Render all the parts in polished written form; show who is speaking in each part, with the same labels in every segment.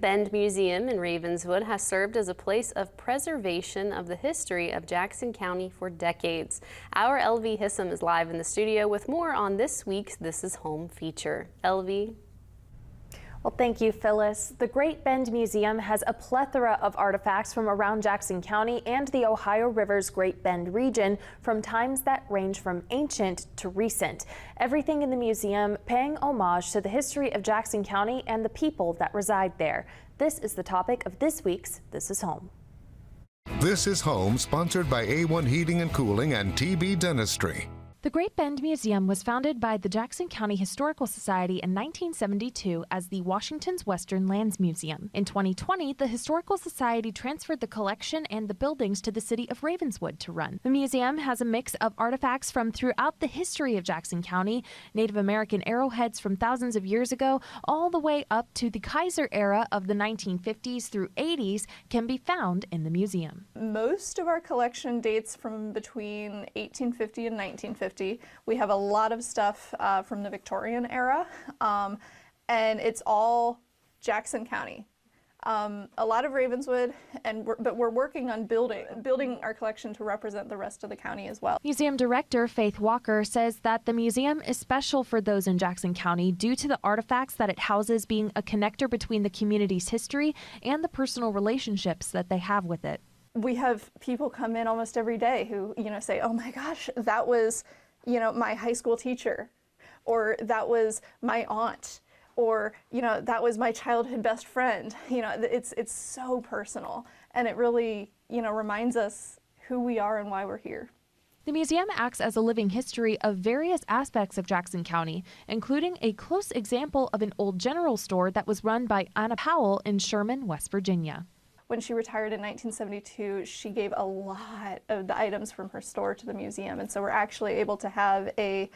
Speaker 1: Bend Museum in Ravenswood has served as a place of preservation of the history of Jackson County for decades. Our LV Hissam is live in the studio with more on this week's This Is Home feature. LV.
Speaker 2: Well, thank you, Phyllis. The Great Bend Museum has a plethora of artifacts from around Jackson County and the Ohio River's Great Bend region from times that range from ancient to recent. Everything in the museum paying homage to the history of Jackson County and the people that reside there. This is the topic of this week's This Is Home.
Speaker 3: This is Home, sponsored by A1 Heating and Cooling and TB Dentistry.
Speaker 4: The Great Bend Museum was founded by the Jackson County Historical Society in 1972 as the Washington's Western Lands Museum. In 2020, the Historical Society transferred the collection and the buildings to the city of Ravenswood to run. The museum has a mix of artifacts from throughout the history of Jackson County, Native American arrowheads from thousands of years ago, all the way up to the Kaiser era of the 1950s through 80s can be found in the museum.
Speaker 5: Most of our collection dates from between 1850 and 1950. We have a lot of stuff from the Victorian era, and it's all Jackson County. A lot of Ravenswood, but we're working on building our collection to represent the rest of the county as well.
Speaker 4: Museum Director Faith Walker says that the museum is special for those in Jackson County due to the artifacts that it houses being a connector between the community's history and the personal relationships that they have with it.
Speaker 5: We have people come in almost every day who, say, oh my gosh, that was, my high school teacher, or that was my aunt, or, that was my childhood best friend. It's so personal, and it really, reminds us who we are and why we're here.
Speaker 4: The museum acts as a living history of various aspects of Jackson County, including a close example of an old general store that was run by Anna Powell in Sherman, West Virginia.
Speaker 5: When she retired in 1972, she gave a lot of the items from her store to the museum, and so we're actually able to have a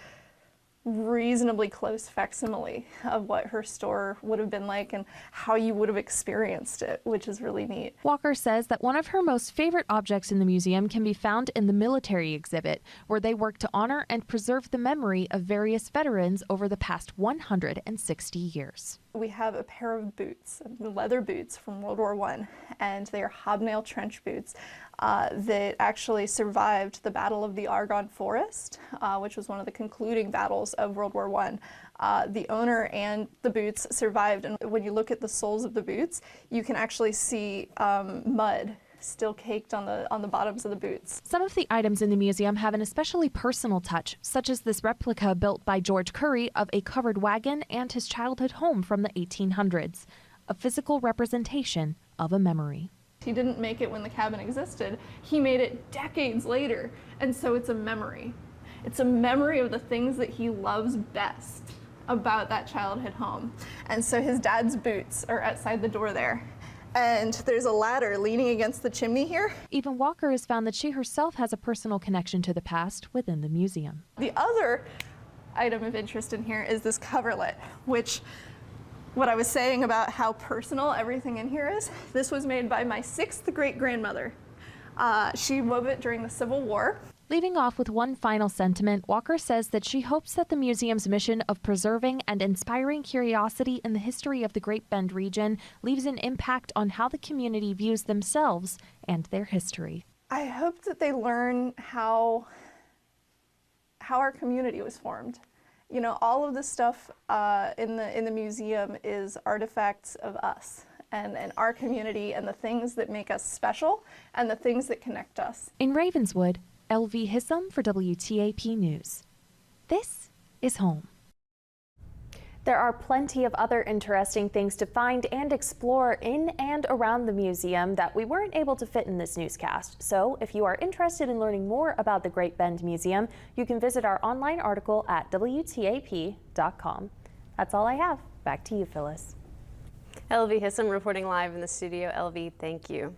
Speaker 5: reasonably close facsimile of what her store would have been like and how you would have experienced it, which is really neat.
Speaker 4: Walker says that one of her most favorite objects in the museum can be found in the military exhibit, where they work to honor and preserve the memory of various veterans over the past 160 years.
Speaker 5: We have a pair of boots, leather boots from World War I, and they are hobnail trench boots that actually survived the Battle of the Argonne Forest, which was one of the concluding battles of World War I. The owner and the boots survived, and when you look at the soles of the boots, you can actually see mud still caked on the bottoms of the boots.
Speaker 4: Some of the items in the museum have an especially personal touch, such as this replica built by George Curry of a covered wagon and his childhood home from the 1800s, a physical representation of a memory.
Speaker 5: He didn't make it when the cabin existed. He made it decades later, and so it's a memory. It's a memory of the things that he loves best about that childhood home. And so his dad's boots are outside the door there. And there's a ladder leaning against the chimney here.
Speaker 4: Even Walker has found that she herself has a personal connection to the past within the museum.
Speaker 5: The other item of interest in here is this coverlet, which what I was saying about how personal everything in here is, this was made by my 6th great-grandmother. She wove it during the Civil War.
Speaker 4: Leaving off with one final sentiment, Walker says that she hopes that the museum's mission of preserving and inspiring curiosity in the history of the Great Bend region leaves an impact on how the community views themselves and their history.
Speaker 5: I hope that they learn how our community was formed. All of the stuff in the museum is artifacts of us and our community and the things that make us special and the things that connect us.
Speaker 4: In Ravenswood, LV Hissam for WTAP News. This is Home.
Speaker 2: There are plenty of other interesting things to find and explore in and around the museum that we weren't able to fit in this newscast. So if you are interested in learning more about the Great Bend Museum, you can visit our online article at WTAP.com. That's all I have. Back to you, Phyllis.
Speaker 1: LV Hissam reporting live in the studio. LV, thank you.